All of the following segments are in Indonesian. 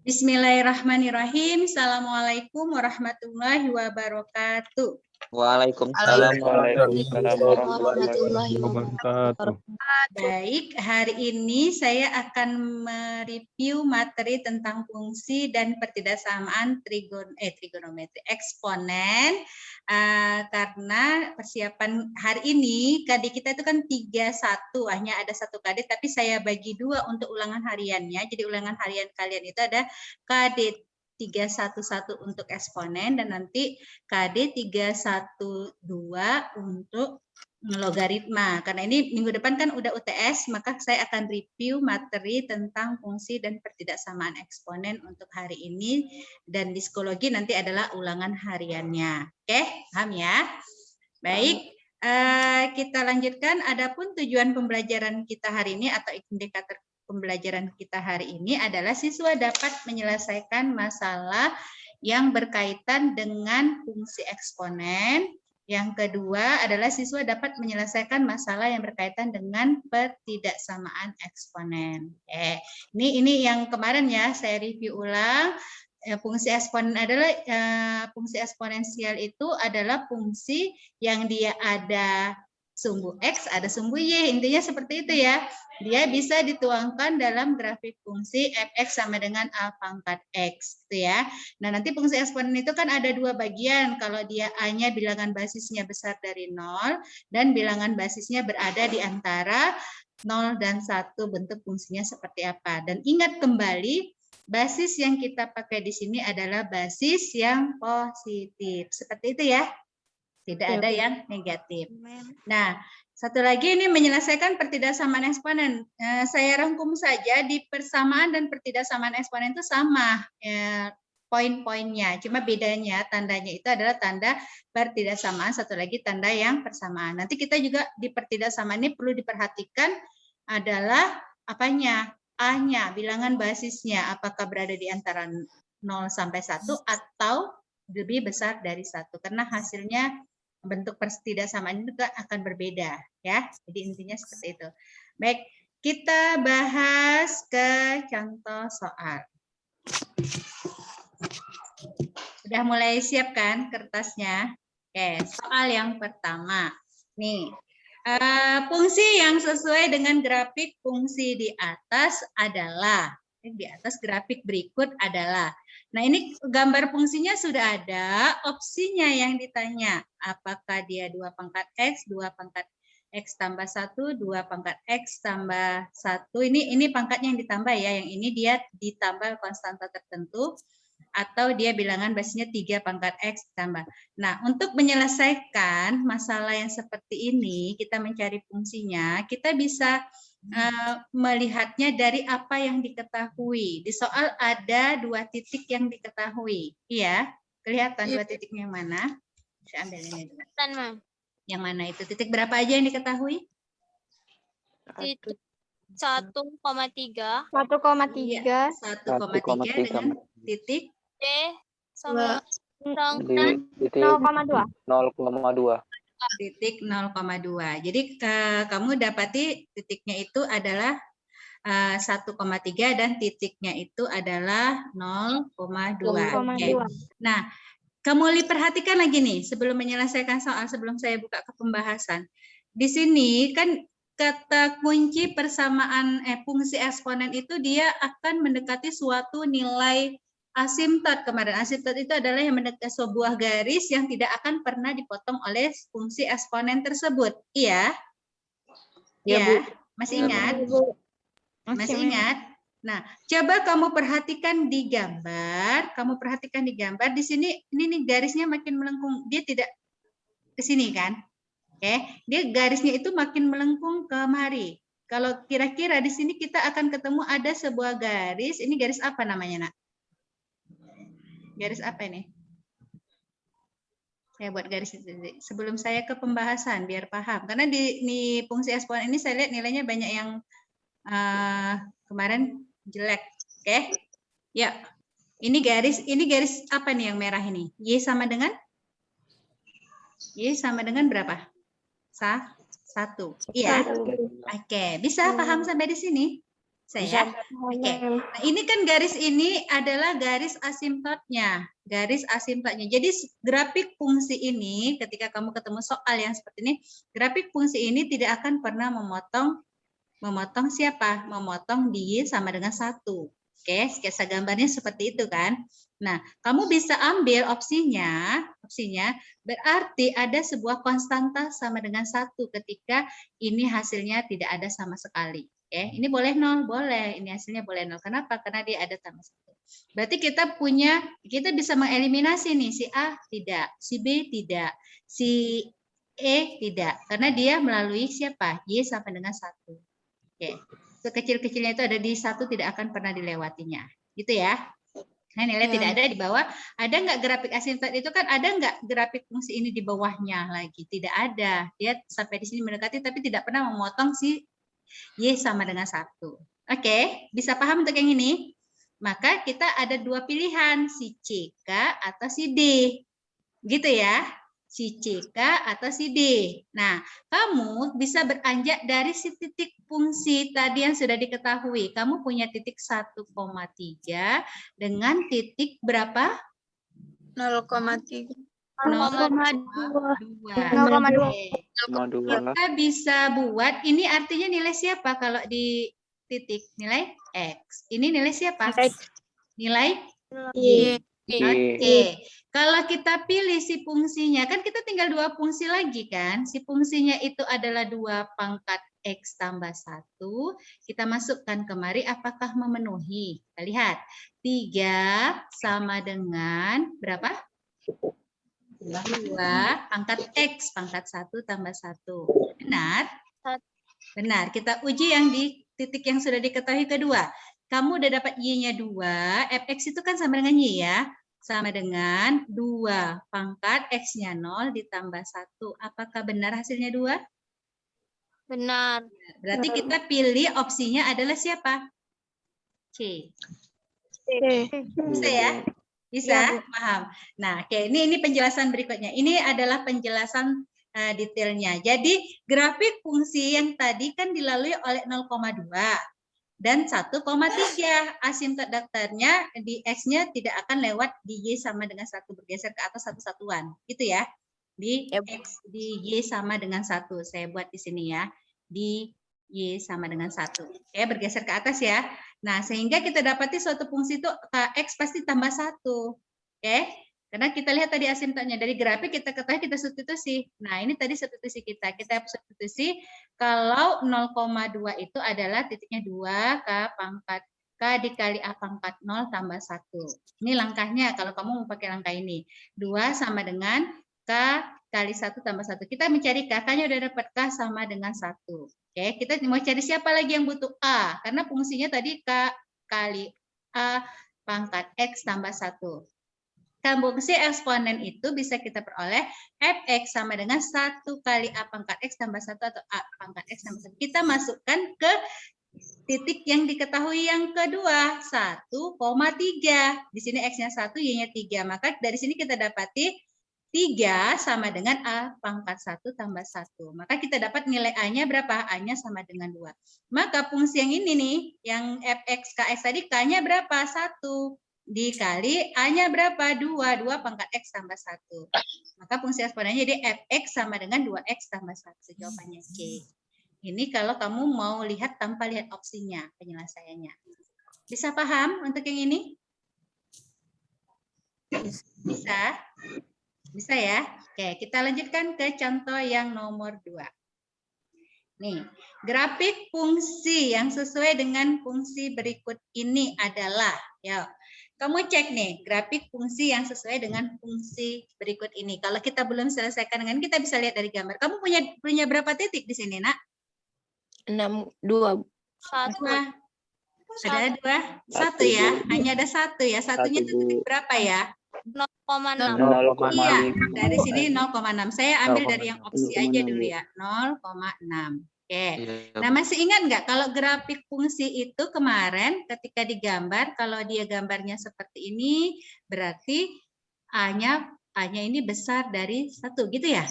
Bismillahirrahmanirrahim. Assalamualaikum warahmatullahi wabarakatuh. Waalaikumsalam warahmatullahi wabarakatuh. Baik, hari ini saya akan mereview materi tentang fungsi dan pertidaksamaan trigonometri eksponen. Karena persiapan hari ini KD kita itu kan 31, hanya ada satu KD, tapi saya bagi dua untuk ulangan hariannya. Jadi ulangan harian kalian itu ada KD 311 untuk eksponen dan nanti KD 312 untuk logaritma. Karena ini minggu depan kan udah UTS, maka saya akan review materi tentang fungsi dan pertidaksamaan eksponen untuk hari ini, dan di psikologi nanti adalah ulangan hariannya. Oke, paham ya? Baik, kita lanjutkan. Adapun tujuan pembelajaran kita hari ini atau indikator pembelajaran kita hari ini adalah siswa dapat menyelesaikan masalah yang berkaitan dengan fungsi eksponen. Yang kedua adalah siswa dapat menyelesaikan masalah yang berkaitan dengan pertidaksamaan eksponen. Ini yang kemarin ya saya review ulang. Fungsi eksponen adalah fungsi eksponensial itu adalah fungsi yang dia ada sumbu X, ada sumbu Y. Intinya seperti itu ya. Dia bisa dituangkan dalam grafik fungsi fx sama dengan a pangkat x, gitu ya. Nah, nanti fungsi eksponen itu kan ada dua bagian. Kalau dia a-nya bilangan basisnya besar dari 0 dan bilangan basisnya berada di antara 0 dan 1, bentuk fungsinya seperti apa. Dan ingat kembali, basis yang kita pakai di sini adalah basis yang positif. Seperti itu ya. Tidak ada yang negatif. Nah, satu lagi ini menyelesaikan pertidaksamaan eksponen. Saya rangkum saja, di persamaan dan pertidaksamaan eksponen itu sama poin-poinnya. Cuma bedanya tandanya itu adalah tanda pertidaksamaan, satu lagi tanda yang persamaan. Nanti kita juga di pertidaksamaan ini perlu diperhatikan adalah apanya? A-nya, bilangan basisnya, apakah berada di antara 0 sampai 1 atau lebih besar dari 1. Karena hasilnya bentuk pertidaksamaan itu akan berbeda ya. Jadi intinya seperti itu. Baik, kita bahas ke contoh soal. Sudah mulai siap kan kertasnya? Oke, soal yang pertama. Nih, fungsi yang sesuai dengan grafik fungsi di atas adalah, di atas grafik berikut adalah. Nah, ini gambar fungsinya sudah ada, opsinya yang ditanya. Apakah dia 2 pangkat X, 2 pangkat X tambah 1, 2 pangkat X tambah 1. Ini pangkatnya yang ditambah ya, yang ini dia ditambah konstanta tertentu, atau dia bilangan basisnya 3 pangkat X tambah. Nah, untuk menyelesaikan masalah yang seperti ini, kita mencari fungsinya, kita bisa melihatnya dari apa yang diketahui. Di soal ada 2 titik yang diketahui. Iya, kelihatan 2 titiknya yang mana? Saya ambil ini dulu. Yang mana itu? Titik berapa aja yang diketahui? Titik 1,3. 1,3. 1,3 dengan titik D sama 0,2. titik 0,2. Jadi kamu dapati titiknya itu adalah 1,3 dan titiknya itu adalah 0,2. Okay. Nah, kamu perhatikan lagi nih sebelum menyelesaikan soal, sebelum saya buka ke pembahasan. Di sini kan kata kunci persamaan fungsi eksponen itu dia akan mendekati suatu nilai asimtot. Kemarin asimtot itu adalah yang mendekati sebuah garis yang tidak akan pernah dipotong oleh fungsi eksponen tersebut. Iya? Ya, masih ingat? Masih ingat? Nah, coba kamu perhatikan di gambar. Kamu perhatikan di gambar. Di sini ini nih garisnya makin melengkung. Dia tidak ke sini kan? Oke, dia garisnya itu makin melengkung kemari. Kalau kira-kira di sini kita akan ketemu ada sebuah garis. Ini garis apa namanya, Nak? Garis apa ini? Saya buat garis sebelum saya ke pembahasan biar paham. Karena di fungsi eksponen ini saya lihat nilainya banyak yang kemarin jelek. Oke. Ya. Ini garis apa nih yang merah ini? Y sama dengan? Y sama dengan berapa? 1. Iya. Oke, bisa paham sampai di sini? Bisa ya? Oke. Nah, ini kan garis ini adalah garis asimptotnya. Garis asimptotnya. Jadi grafik fungsi ini ketika kamu ketemu soal yang seperti ini, grafik fungsi ini tidak akan pernah memotong siapa? Memotong di sama dengan 1. Oke, sketsa gambarnya seperti itu kan. Nah, kamu bisa ambil opsinya berarti ada sebuah konstanta sama dengan 1 ketika ini hasilnya tidak ada sama sekali. Oke, ini boleh 0, boleh. Ini hasilnya boleh 0. Kenapa? Karena dia ada tambah 1. Berarti kita bisa mengeliminasi nih, si A tidak, si B tidak, si E tidak. Karena dia melalui siapa? Y sama dengan 1. Oke, sekecil-kecilnya itu ada di 1 tidak akan pernah dilewatinya. Gitu ya. Nah, nilai tidak ada di bawah. Ada nggak grafik asimptot itu kan ada nggak grafik fungsi ini di bawahnya lagi? Tidak ada. Dia sampai di sini mendekati tapi tidak pernah memotong si Y sama dengan 1. Oke, bisa paham untuk yang ini? Maka kita ada 2 pilihan, si CK atau si D. Gitu ya. Si CK atau si D. Nah, kamu bisa beranjak dari si titik fungsi tadi yang sudah diketahui. Kamu punya titik 1,3 dengan titik berapa? 0,3. 0,2. Kita bisa buat, ini artinya nilai siapa kalau di titik? Nilai X. Ini nilai siapa? Nilai Y. Oke, kalau kita pilih si fungsinya, kan kita tinggal 2 fungsi lagi kan? Si fungsinya itu adalah 2 pangkat X tambah 1. Kita masukkan kemari, apakah memenuhi? Kita lihat, 3 sama dengan berapa? 2 pangkat X, pangkat 1 tambah 1. Benar? Benar, kita uji yang di titik yang sudah diketahui kedua. Kamu udah dapat Y-nya 2, Fx itu kan sama dengan Y ya. Sama dengan 2 pangkat X-nya 0 ditambah 1. Apakah benar hasilnya 2? Benar. Berarti kita pilih opsinya adalah siapa? C. Bisa ya? Bisa? Paham? Nah, oke, ini penjelasan berikutnya. Ini adalah penjelasan detailnya. Jadi, grafik fungsi yang tadi kan dilalui oleh 0,2. Dan 1,3 asimptot datarnya di X-nya tidak akan lewat di Y sama dengan 1, bergeser ke atas 1 satuan. Gitu ya. Di X di Y sama dengan 1. Saya buat di sini ya. Di Y sama dengan 1. Oke, bergeser ke atas ya. Nah, sehingga kita dapati suatu fungsi itu X pasti tambah 1. Oke. Karena kita lihat tadi asimptotnya dari grafik kita ketahui kita substitusi. Nah, ini tadi substitusi kita. Kita substitusi kalau 0,2 itu adalah titiknya 2 K dikali A pangkat 0 tambah 1. Ini langkahnya kalau kamu mau pakai langkah ini. 2 sama dengan K kali 1 tambah 1. Kita mencari K, K-nya udah dapat K sama dengan 1. Oke, kita mau cari siapa lagi yang butuh A? Karena fungsinya tadi K kali A pangkat X tambah 1. Fungsi eksponen itu bisa kita peroleh Fx sama dengan 1 kali A pangkat X tambah 1 atau A pangkat X tambah 1. Kita masukkan ke titik yang diketahui yang kedua, 1,3. Di sini X-nya 1, Y-nya 3. Maka dari sini kita dapati 3 sama dengan A pangkat 1 tambah 1. Maka kita dapat nilai A-nya berapa? A-nya sama dengan 2. Maka fungsi yang ini nih, yang Fx, Kx tadi K-nya berapa? 1. Dikali A-nya berapa? 2 pangkat X tambah 1. Maka fungsi eksponennya jadi Fx sama dengan 2X tambah 1. Jawabannya C. Ini kalau kamu mau lihat tanpa lihat opsinya, penyelesaiannya. Bisa paham untuk yang ini? Bisa? Bisa ya? Oke, kita lanjutkan ke contoh yang nomor 2. Nih, grafik fungsi yang sesuai dengan fungsi berikut ini adalah, ya, kamu cek nih, grafik fungsi yang sesuai dengan fungsi berikut ini. Kalau kita belum selesaikan dengan kita bisa lihat dari gambar. Kamu punya berapa titik di sini, Nak? 2. 1. Ada 2? 1 ya? Hanya ada 1 ya? Satunya titik berapa ya? 0,6. 0,6. Iya, dari sini 0,6. Saya ambil dari yang opsi aja dulu ya, 0,6. Oke. Nah, masih ingat nggak kalau grafik fungsi itu kemarin ketika digambar, kalau dia gambarnya seperti ini, berarti A-nya ini besar dari 1, gitu ya?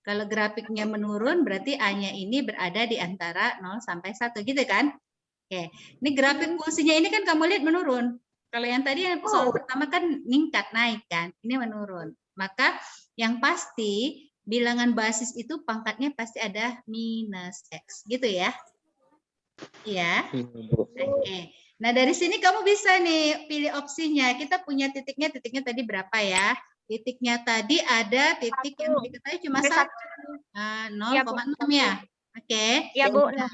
Kalau grafiknya menurun, berarti A-nya ini berada di antara 0 sampai 1, gitu kan? Oke, ini grafik fungsinya ini kan kamu lihat menurun. Kalau yang tadi yang soal pertama kan meningkat, naik kan, ini menurun. Maka yang pasti bilangan basis itu pangkatnya pasti ada minus X, gitu ya. Iya. Oke. Nah, dari sini kamu bisa nih pilih opsinya. Kita punya titiknya tadi berapa ya? Titiknya tadi ada titik yang diketahui cuma 1. 0,6 ya. Oke. Ya, Bu. Nah,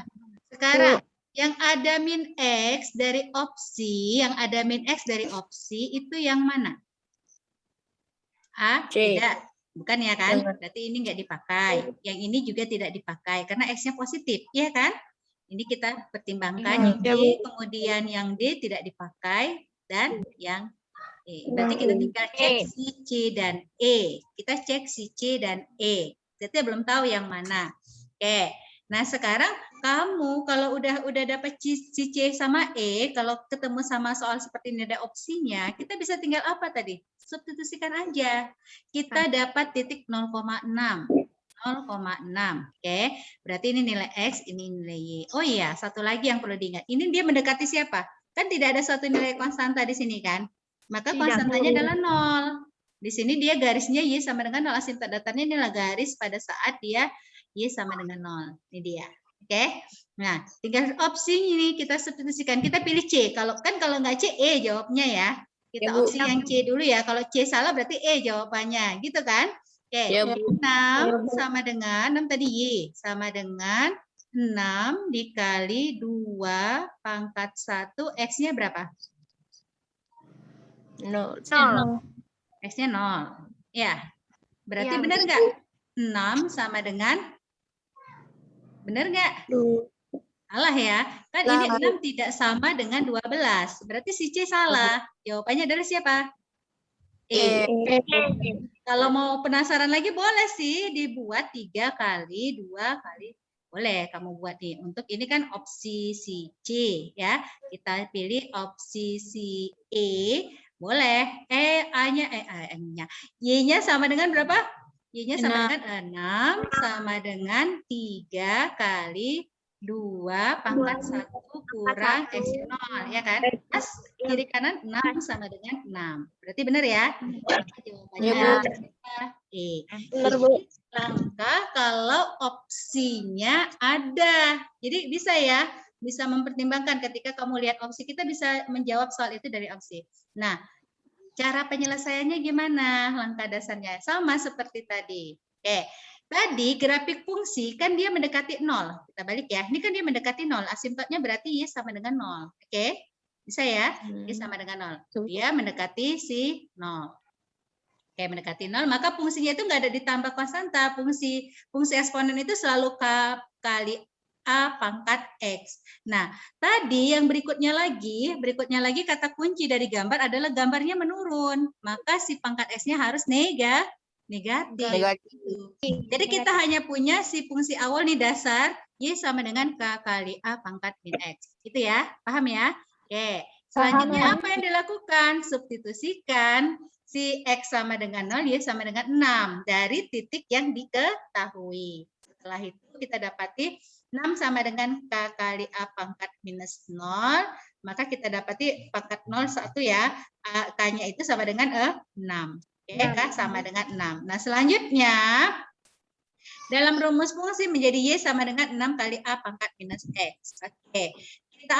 sekarang yang ada min X dari opsi, itu yang mana? A, C. tidak. Bukan ya kan? Berarti ini nggak dipakai. Yang ini juga tidak dipakai karena X-nya positif, ya kan? Ini kita pertimbangkan yang D, kemudian yang D tidak dipakai, dan yang E. Berarti kita tinggal cek si C dan E. Kita cek si C dan E. Kita belum tahu yang mana. Oke. Nah, sekarang kamu kalau udah dapat si C sama E, kalau ketemu sama soal seperti ini ada opsinya, kita bisa tinggal apa tadi? Substitusikan aja. Kita dapat titik 0,6. 0,6. Oke, berarti ini nilai X, ini nilai Y. Oh iya, satu lagi yang perlu diingat. Ini dia mendekati siapa? Kan tidak ada suatu nilai konstanta di sini kan? Maka konstantanya adalah 0. Di sini dia garisnya Y sama dengan 0. Asymptot datarnya inilah garis pada saat dia Y sama dengan 0. Ini dia. Oke. Nah, tinggal opsi ini kita substitusikan. Kita pilih C. Kalau nggak C, E jawabnya ya. Kita opsi yang C dulu ya. Kalau C salah berarti E jawabannya. Gitu kan? Oke, Ya, 6 sama dengan 6 tadi Y sama dengan 6 dikali 2 pangkat 1 X-nya berapa? 0. X-nya 0. Ya. Berarti benar nggak? 6 sama dengan benar nggak? Salah ya. Kan ini 6 tidak sama dengan 12. Berarti si C salah. Jawabannya adalah siapa? E. Kalau mau penasaran lagi boleh sih dibuat 3 kali 2 kali. Boleh kamu buat nih. Untuk ini kan opsi si C ya. Kita pilih opsi si E. Boleh. A-nya Y-nya sama dengan berapa? Y-nya sama dengan 6 sama dengan 3 kali 2 pangkat 1 kurang X0 ya kan? Pas kiri kanan 6 sama dengan 6. Berarti benar ya? Jawabannya E. Benar, Bu. Langkah kalau opsinya ada. Jadi bisa ya, bisa mempertimbangkan ketika kamu lihat opsi, kita bisa menjawab soal itu dari opsi. Nah, cara penyelesaiannya gimana? Langkah dasarnya sama seperti tadi. Oke. Tadi grafik fungsi kan dia mendekati 0. Kita balik ya. Ini kan dia mendekati 0. Asimptotnya berarti Y sama dengan 0. Oke. Bisa ya? Y sama dengan 0. Dia mendekati si 0. Oke, mendekati 0. Maka fungsinya itu nggak ada ditambah konstanta. Fungsi eksponen itu selalu K kali A pangkat X. Nah, tadi yang berikutnya lagi kata kunci dari gambar adalah gambarnya menurun. Maka si pangkat X-nya harus negatif. Jadi kita hanya punya si fungsi awal nih dasar Y sama dengan K kali A pangkat min X. Itu ya, paham ya? Oke, selanjutnya apa yang dilakukan? Substitusikan si X sama dengan 0, Y sama dengan 6 dari titik yang diketahui. Setelah itu kita dapati 6 sama dengan K kali A pangkat minus 0, maka kita dapati pangkat 0 1 ya, K-nya itu sama dengan 6. Oke, K sama dengan 6. Nah, selanjutnya dalam rumus fungsi menjadi Y sama dengan 6 kali A pangkat minus X. Oke, kita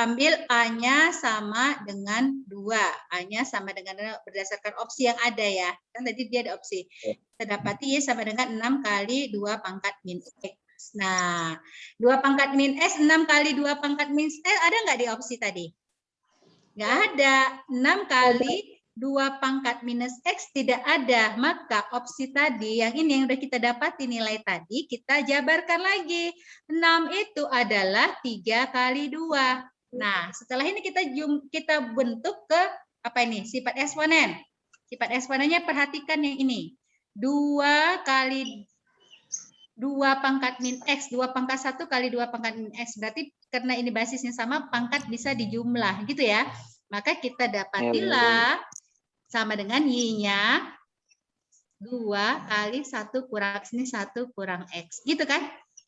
ambil A-nya sama dengan 2. A-nya sama dengan berdasarkan opsi yang ada ya. Kan tadi dia ada opsi. Kita dapati Y sama dengan 6 kali 2 pangkat min X. Nah, 2 pangkat min X, 6 kali 2 pangkat min X, ada nggak di opsi tadi? Nggak ada. 6 kali 2 pangkat minus X tidak ada. Maka opsi tadi, yang ini yang udah kita dapati nilai tadi, kita jabarkan lagi. 6 itu adalah 3 kali 2. Nah, setelah ini kita bentuk ke apa ini? Sifat eksponen. Sifat eksponennya perhatikan yang ini. 2 kali 2 pangkat min X, 2 pangkat 1 kali 2 pangkat min X. Berarti karena ini basisnya sama, pangkat bisa dijumlah. Gitu ya. Maka kita dapatilah sama dengan Y-nya 2 kali 1 kurang X, ini 1 kurang X. Gitu kan?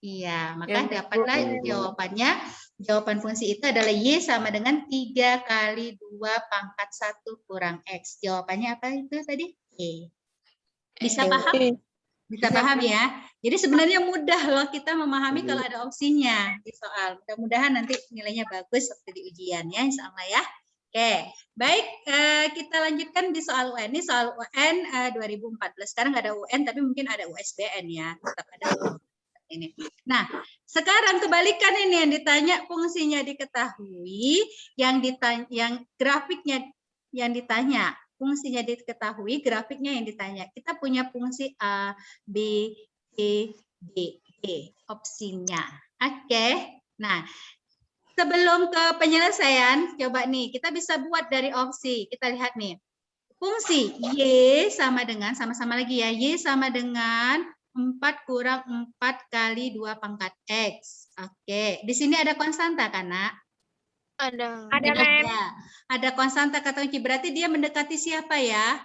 Iya, maka dapatlah jawabannya. Jawaban fungsi itu adalah Y sama dengan 3 kali 2 pangkat 1 kurang X. Jawabannya apa itu tadi? E. Bisa paham? Bisa paham ya? Jadi sebenarnya mudah loh kita memahami kalau ada opsinya di soal. Mudah-mudahan nanti nilainya bagus waktu di ujian ya, insya Allah ya. Oke, baik, kita lanjutkan di soal UN. Ini soal UN 2014. Sekarang nggak ada UN, tapi mungkin ada USBN ya. Tetap ada ini. Nah, sekarang kebalikan ini yang ditanya fungsinya diketahui, yang grafiknya yang ditanya, fungsinya diketahui, grafiknya yang ditanya. Kita punya fungsi A, B, C, D, E, opsinya. Oke. Nah, sebelum ke penyelesaian, coba nih, kita bisa buat dari opsi. Kita lihat nih. Fungsi Y sama dengan, sama-sama lagi ya, Y sama dengan 4 kurang 4 kali 2 pangkat X. Oke, di sini ada konstanta kan, Nak? Ada. Ada konstanta kata kunci, berarti dia mendekati siapa ya?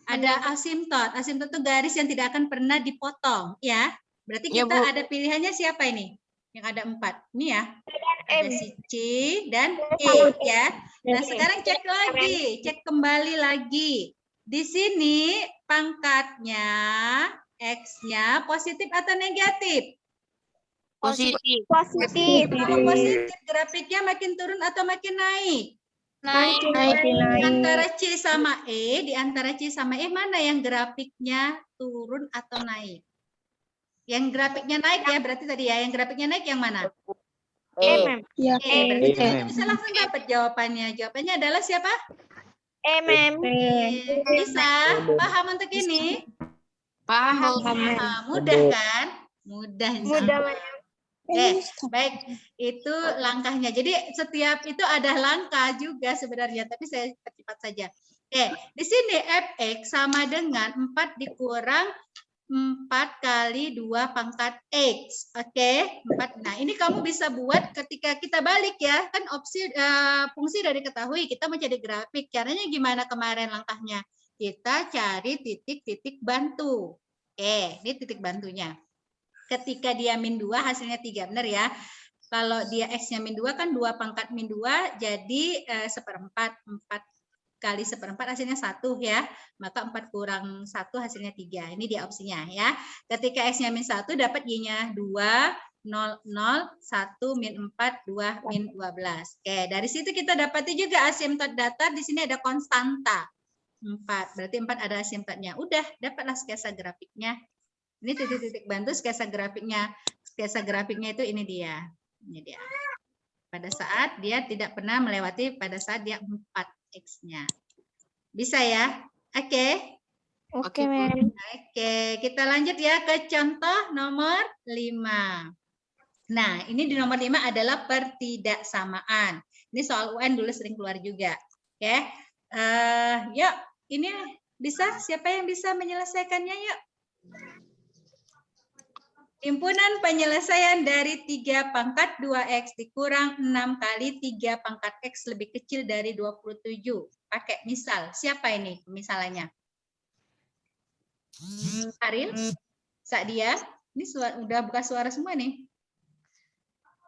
Ada asimtot. Asimtot itu garis yang tidak akan pernah dipotong, ya. Berarti kita ada pilihannya siapa ini? Yang ada 4. Ini ya. Ada si C dan E ya. Nah, sekarang cek lagi, cek kembali lagi. Di sini pangkatnya X-nya positif atau negatif? Positif. Kalau positif, grafiknya makin turun atau makin naik? Naik. Antara C sama E, di antara C sama E mana yang grafiknya turun atau naik? Yang grafiknya naik ya, berarti tadi ya, yang grafiknya naik yang mana? E. Berarti kita bisa langsung dapat jawabannya. Jawabannya adalah siapa? Bisa paham untuk ini? Paham. Mudah kan? Mudah. Baik, itu langkahnya. Jadi setiap itu ada langkah juga sebenarnya, tapi saya cepat saja. Di sini fx sama dengan 4 dikurang 4 kali 2 pangkat X. Oke, 4. Nah, ini kamu bisa buat ketika kita balik ya. Kan opsi fungsi dari ketahui, kita mau jadi grafik. Caranya gimana kemarin langkahnya? Kita cari titik-titik bantu. Oke, ini titik bantunya. Ketika dia min 2, hasilnya 3. Benar ya? Kalau dia X-nya min 2, kan 2 pangkat min 2, jadi 1/4. 4 kali 1/4 hasilnya 1 ya. Maka 4 kurang 1 hasilnya 3. Ini dia opsinya ya. Ketika X-nya min 1, dapat Y-nya 2, 0, 0, 1, min 4, 2, min 12. Oke, dari situ kita dapati juga asimtot datar. Di sini ada konstanta. 4. Berarti 4 ada asimtotnya. Udah, dapatlah sketsa grafiknya. Ini titik-titik bantu sketsa grafiknya. Sketsa grafiknya itu ini dia. Ini dia. Pada saat dia tidak pernah melewati pada saat dia 4 X-nya. Bisa ya? Oke. Oke, Mem. Oke, kita lanjut ya ke contoh nomor 5. Nah, ini di nomor 5 adalah pertidaksamaan. Ini soal UN dulu sering keluar juga. Oke. Yuk, ini bisa? Siapa yang bisa menyelesaikannya? Yuk. Himpunan penyelesaian dari 3 pangkat 2X dikurang 6 kali 3 pangkat X lebih kecil dari 27. Pakai misal. Siapa ini misalnya? Aril? Sadia? Ini udah buka suara semua nih.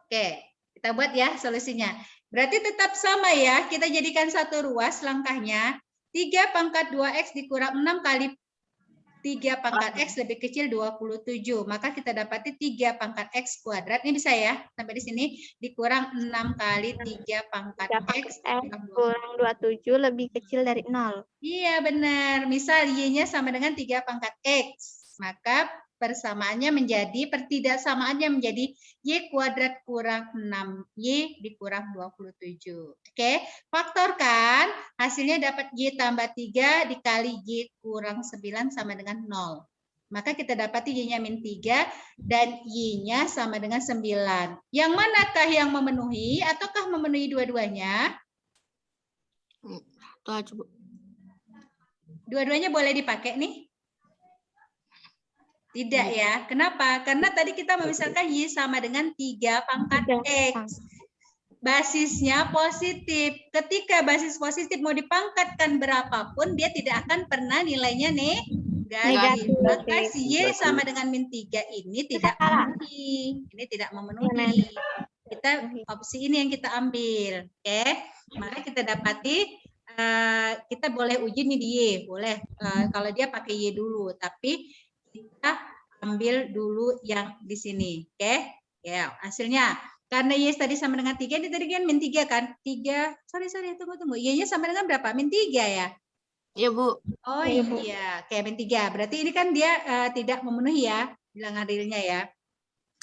Oke, kita buat ya solusinya. Berarti tetap sama ya. Kita jadikan satu ruas langkahnya. 3 pangkat 2X dikurang 6 kali 3 pangkat X lebih kecil 27. Maka kita dapati 3 pangkat X kuadrat. Ini bisa ya. Sampai di sini dikurang 6 kali 3 pangkat X kurang 27 lebih kecil dari 0. Iya benar. Misal Y-nya sama dengan 3 pangkat X. Maka persamaannya menjadi, pertidaksamaannya menjadi Y kuadrat kurang 6Y dikurang 27. Oke, faktorkan, hasilnya dapat Y tambah 3 dikali Y kurang 9 sama dengan 0. Maka kita dapati Y-nya min 3 dan Y-nya sama dengan 9. Yang manakah yang memenuhi ataukah memenuhi dua-duanya? Dua-duanya boleh dipakai nih? Tidak ya. Kenapa? Karena tadi kita memisahkan Y sama dengan 3 pangkat X. Basisnya positif. Ketika basis positif mau dipangkatkan berapapun, dia tidak akan pernah nilainya negatif. Negatif. Maka si Y Negatif. sama dengan min 3 ini tidak memenuhi. Ini tidak memenuhi. Kita opsi ini yang kita ambil. Oke. Maka kita dapati kita boleh uji nih di Y, boleh kalau dia pakai Y dulu, tapi kita ambil dulu yang di sini. Oke. Ya, hasilnya karena Y tadi sama dengan 3, ini tadi kan min 3 kan? 3, sorry, tunggu. Y-nya sama dengan berapa? Min 3 ya? Iya, Bu. Oh Iya, Bu. iya, kayak min 3. Berarti ini kan dia tidak memenuhi ya, bilangan realnya ya.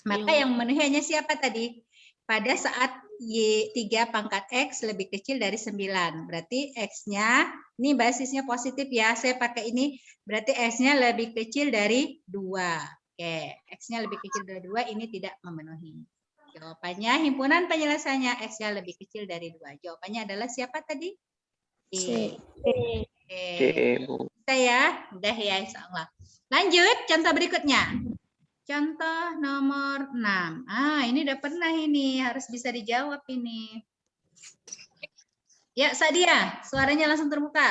Maka Iya. yang memenuhi hanya siapa tadi? Pada saat Y3 pangkat X lebih kecil dari 9. Berarti X-nya, ini basisnya positif ya, saya pakai ini, berarti X-nya lebih kecil dari 2. Oke, X-nya lebih kecil dari 2, ini tidak memenuhi. Jawabannya, himpunan penyelesaiannya X-nya lebih kecil dari 2. Jawabannya adalah siapa tadi? C. C, Bu. Bisa ya? Udah ya, insya Allah. Lanjut, contoh berikutnya. Contoh nomor 6. Ini udah pernah ini. Harus bisa dijawab ini. Ya, Sadia. Suaranya langsung terbuka.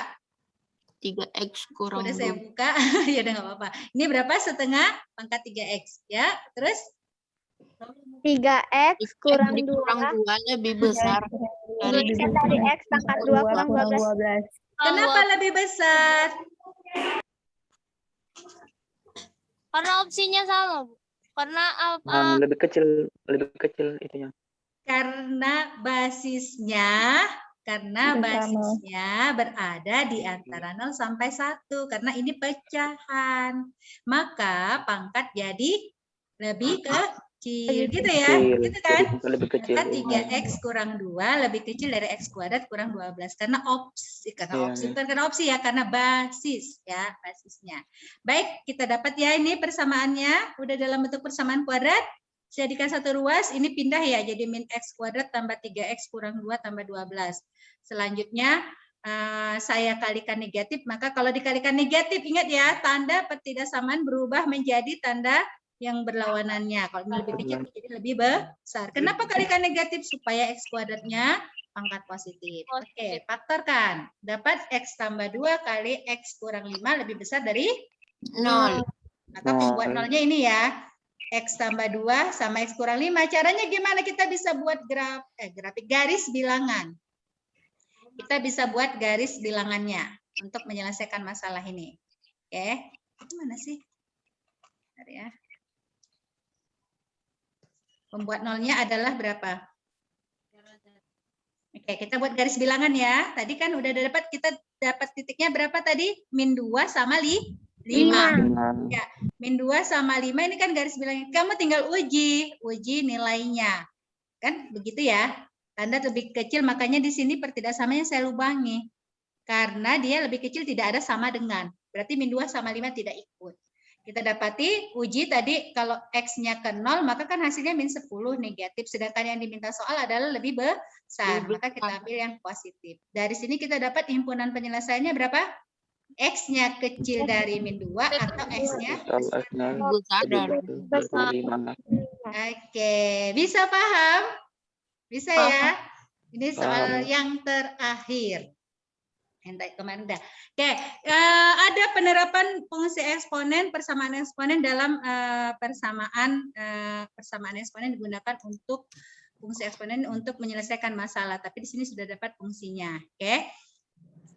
3X kurang Udah saya 2. buka. Ya udah nggak apa-apa. Ini berapa? Setengah pangkat 3X. Ya, terus? 3X kurang X 2. kurang 2 lebih besar dari Diberikan dari X pangkat 2 kurang 12. Kenapa lebih besar? Karena opsinya sama, Bu. Karena apa? Lebih kecil itunya. Karena basisnya berada di antara 0 sampai 1. Karena ini pecahan. Maka pangkat jadi lebih kecil. Gitu ya? Gitu kan? Jadi lebih kecil. Maka 3X kurang 2 lebih kecil dari X kuadrat kurang 12. Karena opsi. Bukan karena opsi ya. Karena basis ya. Basisnya. Baik, kita dapat ya ini persamaannya. Udah dalam bentuk persamaan kuadrat. Jadikan satu ruas, ini pindah ya, jadi min X kuadrat tambah 3X kurang 2 tambah 12. Selanjutnya, saya kalikan negatif, maka kalau dikalikan negatif, ingat ya, tanda pertidaksamaan berubah menjadi tanda yang berlawanannya. Kalau ini lebih kecil, jadi lebih besar. Kenapa kalikan negatif? Supaya X kuadratnya pangkat positif. Oke, faktorkan. Dapat X tambah 2 kali X kurang 5 lebih besar dari 0. Maka pembuat nolnya ini ya. X tambah 2 sama X kurang 5. Caranya gimana kita bisa buat grafik garis bilangan? Kita bisa buat garis bilangannya untuk menyelesaikan masalah ini. Oke, mana sih? Bentar ya. Pembuat nolnya adalah berapa? Oke, kita buat garis bilangan ya. Tadi kan udah dapat, kita dapat titiknya berapa tadi? Min 2 sama 5. Ya, min 2 sama 5 ini kan garis bilangnya. Kamu tinggal uji nilainya. Kan begitu ya. Tanda lebih kecil, makanya di sini pertidaksamanya saya lubangi. Karena dia lebih kecil tidak ada sama dengan. Berarti min 2 sama 5 tidak ikut. Kita dapati uji tadi kalau X-nya ke 0, maka kan hasilnya min 10 negatif. Sedangkan yang diminta soal adalah lebih besar. Maka kita ambil yang positif. Dari sini kita dapat himpunan penyelesaiannya berapa? X-nya kecil dari min 2 atau X-nya Besar dari Oke, bisa paham? Bisa ya? Ini soal yang terakhir. Kemarin udah. Oke, ada penerapan fungsi eksponen, persamaan eksponen dalam persamaan eksponen digunakan untuk fungsi eksponen untuk menyelesaikan masalah. Tapi di sini sudah dapat fungsinya. Oke.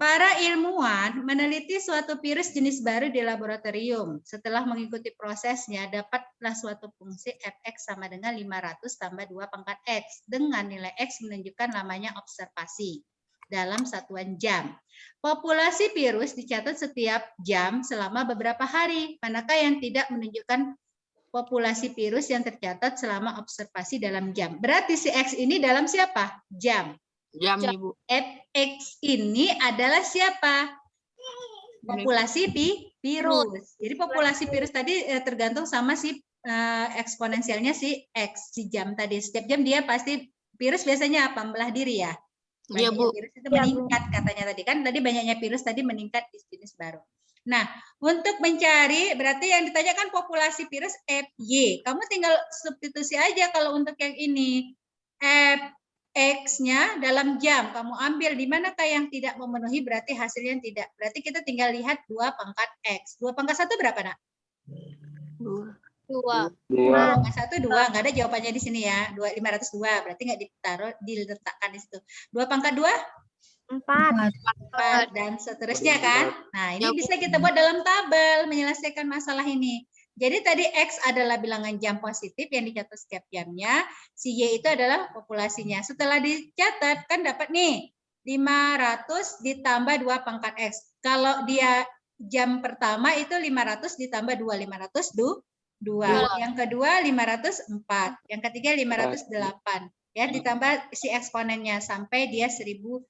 Para ilmuwan meneliti suatu virus jenis baru di laboratorium. Setelah mengikuti prosesnya, dapatlah suatu fungsi fx sama dengan 500 tambah 2 pangkat x. Dengan nilai x menunjukkan lamanya observasi dalam satuan jam. Populasi virus dicatat setiap jam selama beberapa hari. Manakah yang tidak menunjukkan populasi virus yang tercatat selama observasi dalam jam? Berarti si x ini dalam siapa? Jam. jam, Ibu. Fx ini adalah siapa? Populasi virus. Jadi populasi virus tadi tergantung sama si eksponensialnya si X, si jam tadi. Setiap jam dia pasti virus biasanya apa? Membelah diri ya. Iya, Bu. Virus itu meningkat katanya tadi kan. Tadi banyaknya virus tadi meningkat di jenis baru. Nah, untuk mencari berarti yang ditanyakan populasi virus FY. Kamu tinggal substitusi aja kalau untuk yang ini. X-nya dalam jam. Kamu ambil di manakah yang tidak memenuhi berarti hasilnya tidak. Berarti kita tinggal lihat 2 pangkat X. 2 pangkat 1 berapa, Nak? 2. 2. 2. Pangkat 1 2. Nggak ada jawabannya di sini ya. 502. Berarti nggak diletakkan di situ. 2 pangkat 2? 4. Dan seterusnya kan. Nah, ini bisa kita buat dalam tabel menyelesaikan masalah ini. Jadi tadi X adalah bilangan jam positif yang dicatat setiap jamnya. Si Y itu adalah populasinya. Setelah dicatat kan dapat nih 500 ditambah 2 pangkat X. Kalau dia jam pertama itu 500 ditambah 2. 502. Yang kedua 504. Yang ketiga 508. Ya, ditambah si eksponennya sampai dia 1012.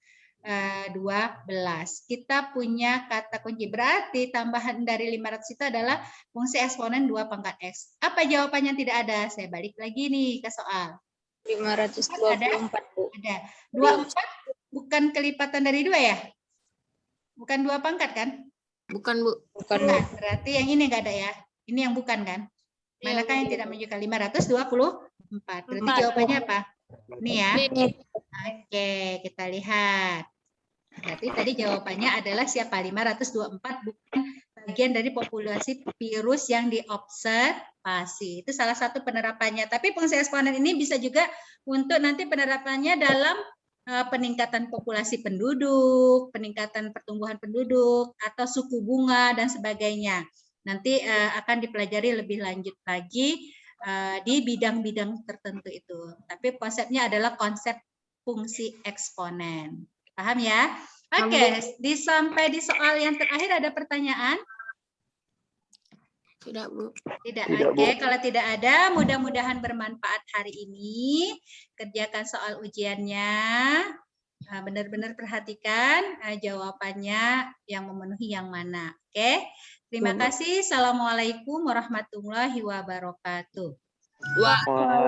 Kita punya kata kunci. Berarti tambahan dari 500 itu adalah fungsi eksponen 2 pangkat X. Apa jawabannya tidak ada? Saya balik lagi nih ke soal. 524, Bu. Ada. 24 bukan kelipatan dari 2 ya? Bukan 2 pangkat kan? Bukan, Bu. Bukan, Bu. Bukan. Berarti yang ini enggak ada ya? Ini yang bukan kan? Manakah yang tidak menunjukkan 524? Berarti jawabannya apa? Ini ya. Oke, kita lihat. Berarti tadi jawabannya adalah siapa? 524 bukan bagian dari populasi virus yang diobservasi. Itu salah satu penerapannya. Tapi fungsi eksponen ini bisa juga untuk nanti penerapannya dalam peningkatan populasi penduduk, peningkatan pertumbuhan penduduk, atau suku bunga, dan sebagainya. Nanti akan dipelajari lebih lanjut lagi di bidang-bidang tertentu itu. Tapi konsepnya adalah konsep fungsi eksponen. Paham ya? Oke, sampai di soal yang terakhir ada pertanyaan? Tidak, Bu. Tidak. Oke, kalau tidak ada, mudah-mudahan bermanfaat hari ini. Kerjakan soal ujiannya. Benar-benar perhatikan jawabannya yang memenuhi yang mana. Oke, terima kasih. Assalamualaikum warahmatullahi wabarakatuh. Wah.